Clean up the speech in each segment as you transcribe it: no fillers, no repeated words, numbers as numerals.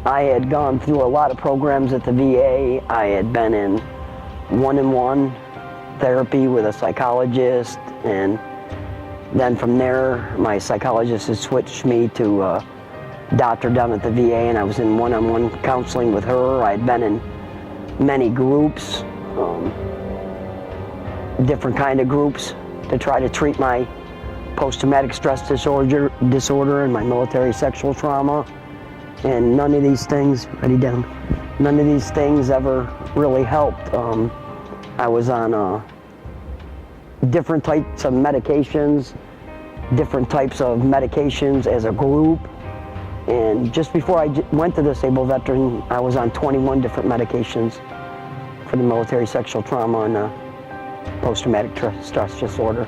I had gone through a lot of programs at the VA. I had been in one-on-one therapy with a psychologist, and then from there my psychologist had switched me to a doctor down at the VA, and I was in one-on-one counseling with her. I had been in many groups, different kind of groups, to try to treat my post-traumatic stress disorder and my military sexual trauma. And none of these things, none of these things ever really helped. I was on different types of medications as a group. And just before I went to Disabled Veteran, I was on 21 different medications for the military sexual trauma and post-traumatic stress disorder.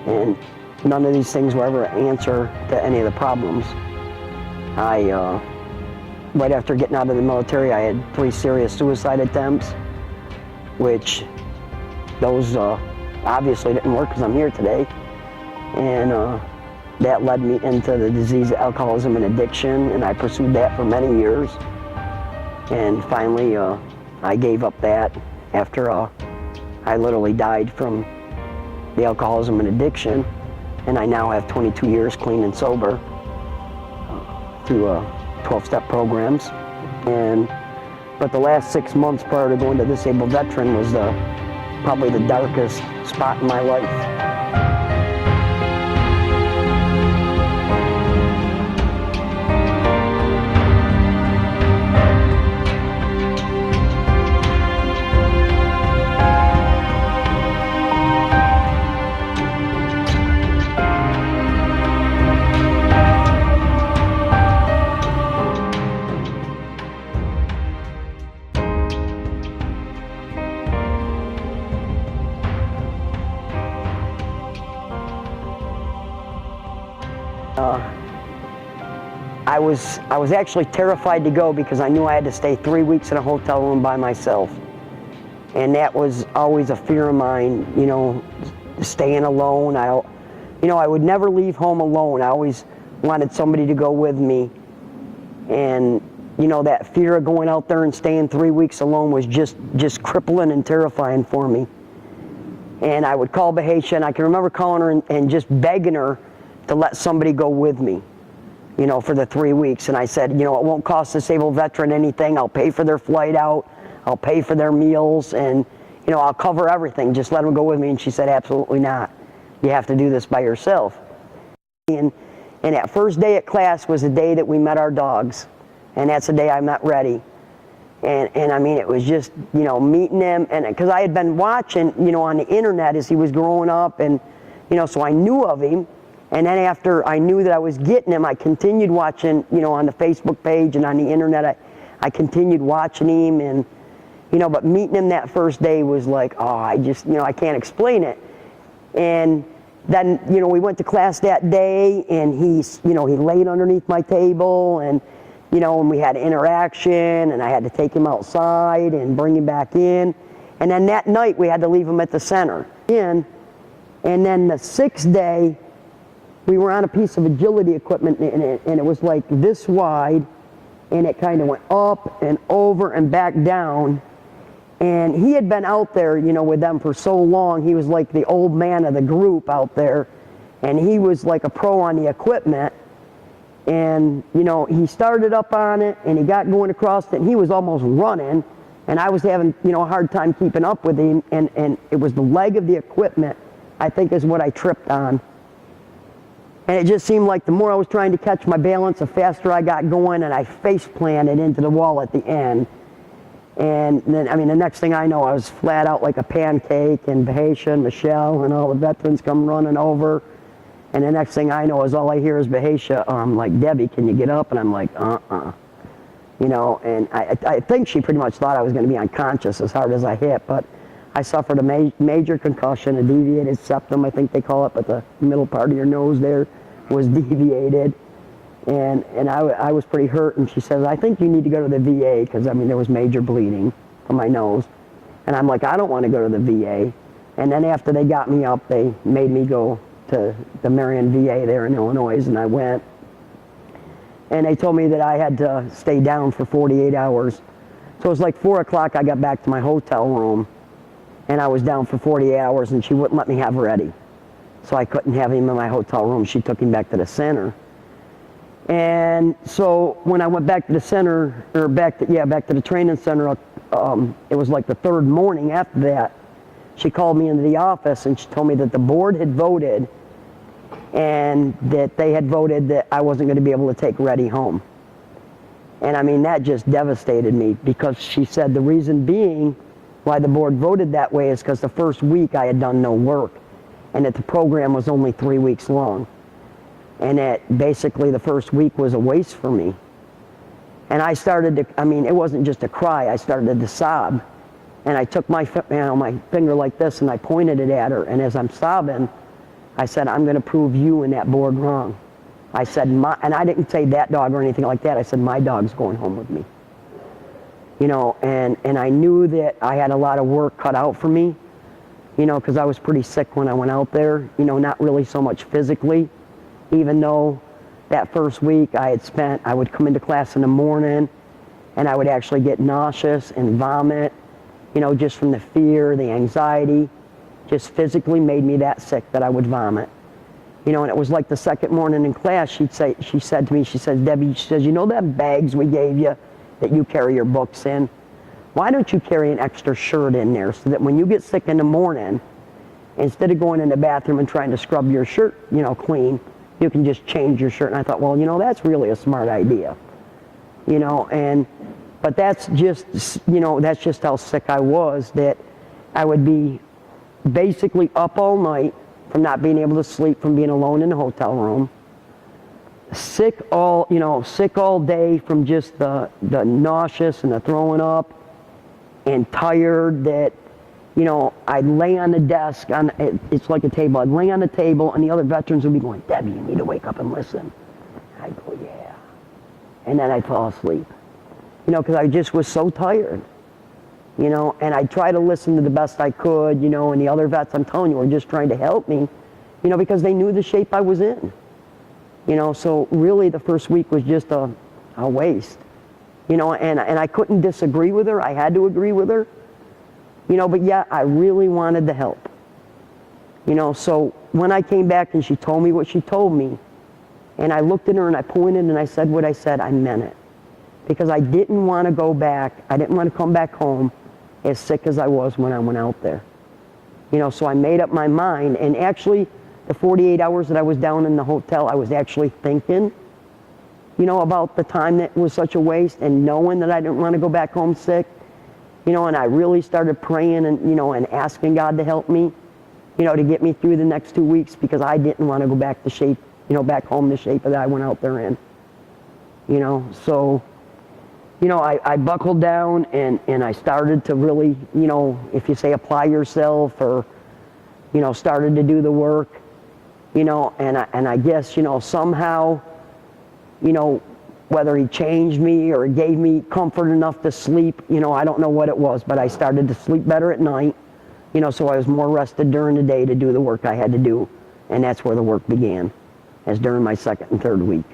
And none of these things were ever an answer to any of the problems. Right after getting out of the military, I had 3 serious suicide attempts, which those obviously didn't work because I'm here today. And that led me into the disease of alcoholism and addiction, and I pursued that for many years. And finally, I gave up that after I literally died from the alcoholism and addiction, and I now have 22 years clean and sober through 12-step programs. But the last 6 months prior to going to Disabled Veteran was probably the darkest spot in my life. I was actually terrified to go because I knew I had to stay 3 weeks in a hotel room by myself. And that was always a fear of mine, staying alone. I would never leave home alone. I always wanted somebody to go with me. And, that fear of going out there and staying 3 weeks alone was just crippling and terrifying for me. And I would call Bahesha, and I can remember calling her and just begging her to let somebody go with me, for the 3 weeks. And I said, it won't cost Disabled Veteran anything. I'll pay for their flight out. I'll pay for their meals, and, I'll cover everything. Just let them go with me. And she said, absolutely not. You have to do this by yourself. And that first day at class was the day that we met our dogs. And that's the day I met Reddy. And I mean, it was just, meeting him. And because I had been watching, on the internet as he was growing up. And, so I knew of him. And then after I knew that I was getting him, I continued watching, on the Facebook page and on the internet. I continued watching him, and, but meeting him that first day was like, I can't explain it. And then, we went to class that day, and he laid underneath my table, and, and we had interaction, and I had to take him outside and bring him back in. And then that night, we had to leave him at the center. And then the 6th day, we were on a piece of agility equipment, and it was like this wide, and it kind of went up and over and back down. And he had been out there, with them for so long. He was like the old man of the group out there, and he was like a pro on the equipment. And, he started up on it, and he got going across it, and he was almost running, and I was having, a hard time keeping up with him, and it was the leg of the equipment, I think, is what I tripped on. And it just seemed like the more I was trying to catch my balance, the faster I got going, and I face planted into the wall at the end. And then, the next thing I know, I was flat out like a pancake, and Bahesha and Michelle and all the veterans come running over. And the next thing I know is all I hear is Bahesha, like, Debbie, can you get up? And I'm like, and I think she pretty much thought I was going to be unconscious as hard as I hit, but I suffered a major concussion, a deviated septum, I think they call it, but the middle part of your nose there was deviated. And I was pretty hurt, and she says, I think you need to go to the VA, because, there was major bleeding from my nose. And I'm like, I don't want to go to the VA. And then after they got me up, they made me go to the Marion VA there in Illinois, and I went. and they told me that I had to stay down for 48 hours. So it was like 4 o'clock, I got back to my hotel room, and I was down for 48 hours, and she wouldn't let me have Reddy. So I couldn't have him in my hotel room. She took him back to the center. And so when I went back to the center, or back to the training center, it was like the third morning after that, she called me into the office and she told me that the board had voted, and that they had voted that I wasn't going to be able to take Reddy home. And I mean, that just devastated me, because she said the reason being why the board voted that way is because the first week I had done no work, and that the program was only 3 weeks long. And that basically the first week was a waste for me. And I started to, I mean, it wasn't just a cry, I started to sob. And I took my finger like this and I pointed it at her, and as I'm sobbing, I said, I'm going to prove you and that board wrong. I said, and I didn't say that dog or anything like that, I said, my dog's going home with me. You know, and I knew that I had a lot of work cut out for me, you know, because I was pretty sick when I went out there, you know, not really so much physically, even though that first week I would come into class in the morning and I would actually get nauseous and vomit, you know, just from the fear, the anxiety, just physically made me that sick that I would vomit. You know, and it was like the second morning in class, she said to me, she says, Debbie, she says, you know that bags we gave you that you carry your books in? Why don't you carry an extra shirt in there so that when you get sick in the morning, instead of going in the bathroom and trying to scrub your shirt, you know, clean, you can just change your shirt. And I thought, well, you know, that's really a smart idea. You know, but that's just, you know, that's just how sick I was, that I would be basically up all night from not being able to sleep, from being alone in the hotel room, sick all day from just the nauseous and the throwing up, and tired that, you know, I'd lay on the desk, it's like a table, I'd lay on the table and the other veterans would be going, Debbie, you need to wake up and listen. I'd go, yeah. And then I'd fall asleep, you know, because I just was so tired, you know, and I'd try to listen to the best I could, you know, and the other vets, I'm telling you, were just trying to help me, you know, because they knew the shape I was in, you know, so really the first week was just a waste, you know, and I couldn't disagree with her, I had to agree with her. You know, but yeah, I really wanted the help. You know, so when I came back and she told me what she told me, and I looked at her and I pointed and I said what I said, I meant it. Because I didn't want to go back, I didn't want to come back home as sick as I was when I went out there. You know, so I made up my mind, and actually the 48 hours that I was down in the hotel, I was actually thinking, you know, about the time that was such a waste, and knowing that I didn't want to go back home sick. You know, and I really started praying and, you know, and asking God to help me, you know, to get me through the next 2 weeks, because I didn't want to go back to shape, you know, back home the shape that I went out there in. You know, so, you know, I buckled down and I started to really, you know, if you say apply yourself, or, you know, started to do the work, you know, and I guess, you know, somehow, you know, whether he changed me or gave me comfort enough to sleep, you know, I don't know what it was, but I started to sleep better at night, you know, so I was more rested during the day to do the work I had to do, and that's where the work began, as during my second and third week.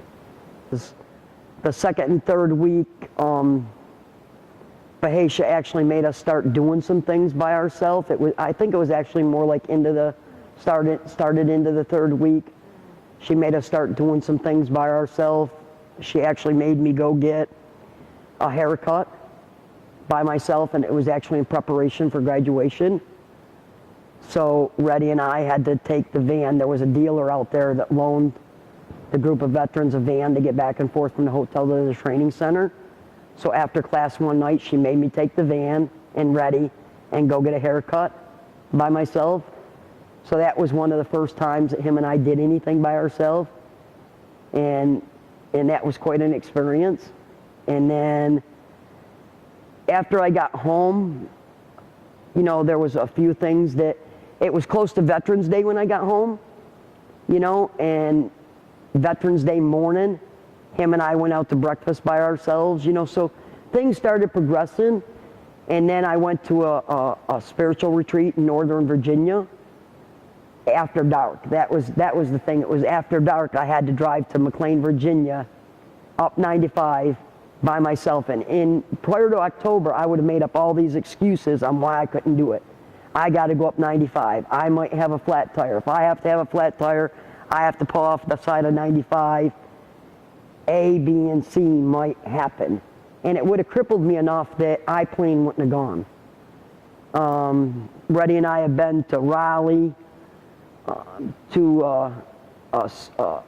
The second and third week, Bahesha actually made us start doing some things by ourselves. I think it was actually more like started into the third week. She made us start doing some things by ourselves. She actually made me go get a haircut by myself, and it was actually in preparation for graduation. So Reddy and I had to take the van. There was a dealer out there that loaned the group of veterans a van to get back and forth from the hotel to the training center. So after class one night, she made me take the van and Reddy and go get a haircut by myself. So that was one of the first times that him and I did anything by ourselves. And that was quite an experience. And then after I got home, you know, there was a few things that, it was close to Veterans Day when I got home, you know, and Veterans Day morning, him and I went out to breakfast by ourselves, you know, so things started progressing. And then I went to a spiritual retreat in Northern Virginia after dark. That was the thing. It was after dark. I had to drive to McLean, Virginia up 95 by myself. And prior to October, I would have made up all these excuses on why I couldn't do it. I got to go up 95. I might have a flat tire. If I have to have a flat tire, I have to pull off the side of 95. A, B, and C might happen. And it would have crippled me enough that I plain wouldn't have gone. Reddy and I have been to Raleigh, to a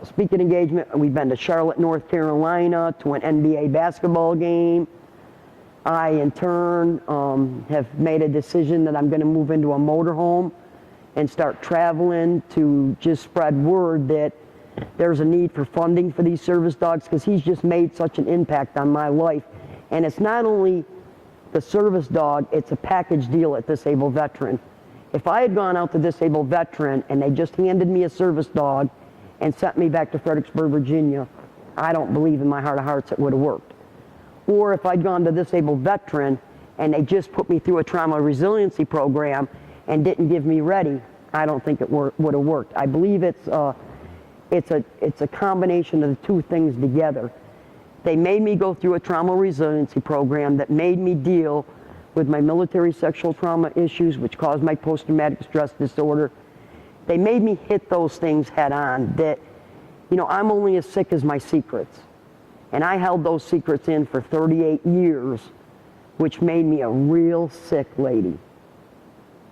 speaking engagement. We've been to Charlotte, North Carolina, to an NBA basketball game. I, in turn, have made a decision that I'm going to move into a motorhome and start traveling to just spread word that there's a need for funding for these service dogs, because he's just made such an impact on my life. And it's not only the service dog, it's a package deal at Disabled Veteran. If I had gone out to Disabled Veteran and they just handed me a service dog and sent me back to Fredericksburg, Virginia, I don't believe in my heart of hearts it would have worked. Or if I'd gone to Disabled Veteran and they just put me through a trauma resiliency program and didn't give me Reddy, I don't think it would have worked. I believe it's a combination of the two things together. They made me go through a trauma resiliency program that made me deal with my military sexual trauma issues, which caused my post-traumatic stress disorder. They made me hit those things head on, that, you know, I'm only as sick as my secrets. And I held those secrets in for 38 years, which made me a real sick lady.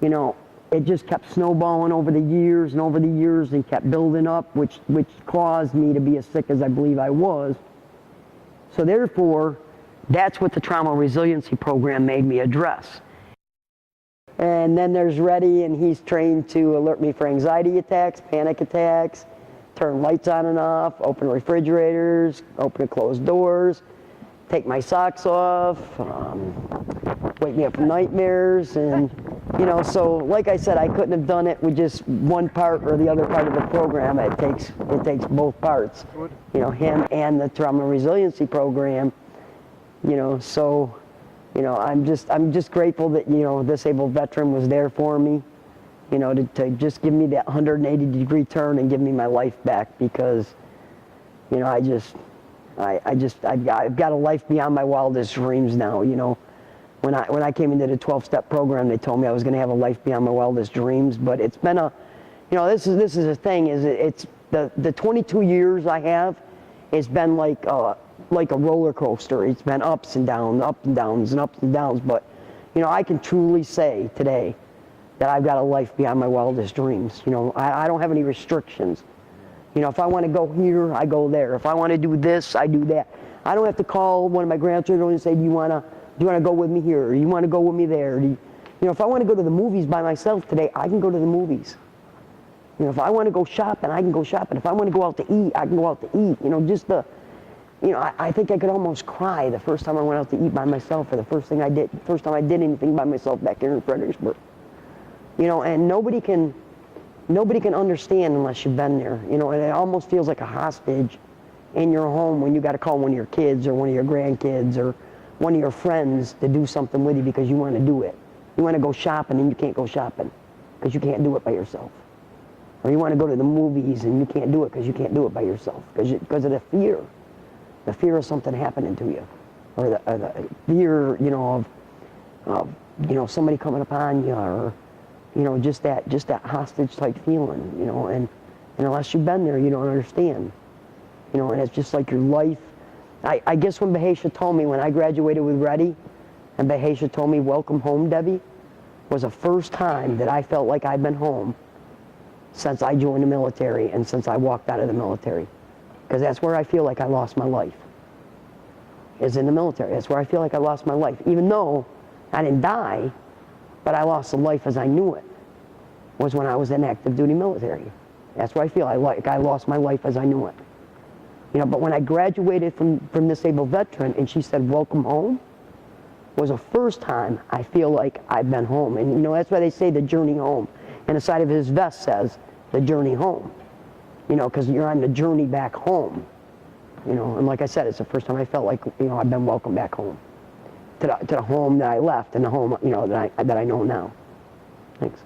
You know, it just kept snowballing over the years and kept building up, which caused me to be as sick as I believe I was. So therefore, that's what the trauma resiliency program made me address. And then there's Reddy, and he's trained to alert me for anxiety attacks, panic attacks, turn lights on and off, open refrigerators, open and close doors, take my socks off, wake me up from nightmares. And, you know, so like I said, I couldn't have done it with just one part or the other part of the program. It takes both parts, you know, him and the trauma resiliency program, you know. So, you know, I'm just grateful that, you know, Disabled Veteran was there for me, you know, to just give me that 180-degree turn and give me my life back, because, you know, I've got a life beyond my wildest dreams now. You know, when I came into the 12-step program, they told me I was going to have a life beyond my wildest dreams. But it's been a, you know, this is the thing, is it's the 22 years I have, it's been like a roller coaster. It's been ups and downs, ups and downs, and ups and downs. But, you know, I can truly say today that I've got a life beyond my wildest dreams. You know, I don't have any restrictions. You know, if I want to go here, I go there. If I want to do this, I do that. I don't have to call one of my grandchildren and say, do you want to go with me here? Or do you want to go with me there? You know, if I want to go to the movies by myself today, I can go to the movies. You know, if I want to go shopping, I can go shopping. If I want to go out to eat, I can go out to eat. You know, you know, I think I could almost cry the first time I went out to eat by myself, or the first time I did anything by myself back here in Fredericksburg. You know, and nobody can understand unless you've been there. You know, and it almost feels like a hostage in your home when you got to call one of your kids or one of your grandkids or one of your friends to do something with you because you want to do it. You want to go shopping and you can't go shopping because you can't do it by yourself. Or you want to go to the movies and you can't do it because you can't do it by yourself because of the fear of something happening to you, or the fear, you know, of you know, somebody coming upon you, or, you know, just that hostage type feeling, you know, and unless you've been there, you don't understand, you know. And it's just like your life. I guess when Bahesha told me, when I graduated with Reddy, and Bahesha told me, welcome home, Debbie, was the first time that I felt like I'd been home since I joined the military and since I walked out of the military. Because that's where I feel like I lost my life, is in the military. That's where I feel like I lost my life. Even though I didn't die, but I lost the life as I knew it, was when I was in active duty military. That's where I feel like I lost my life as I knew it. You know, but when I graduated from Disabled Veteran and she said, welcome home, was the first time I feel like I've been home. And, you know, that's why they say the journey home. And the side of his vest says, the journey home. You know, because you're on the journey back home. You know, and like I said, it's the first time I felt like, you know, I've been welcomed back home. To the home that I left and the home, you know, that I know now. Thanks.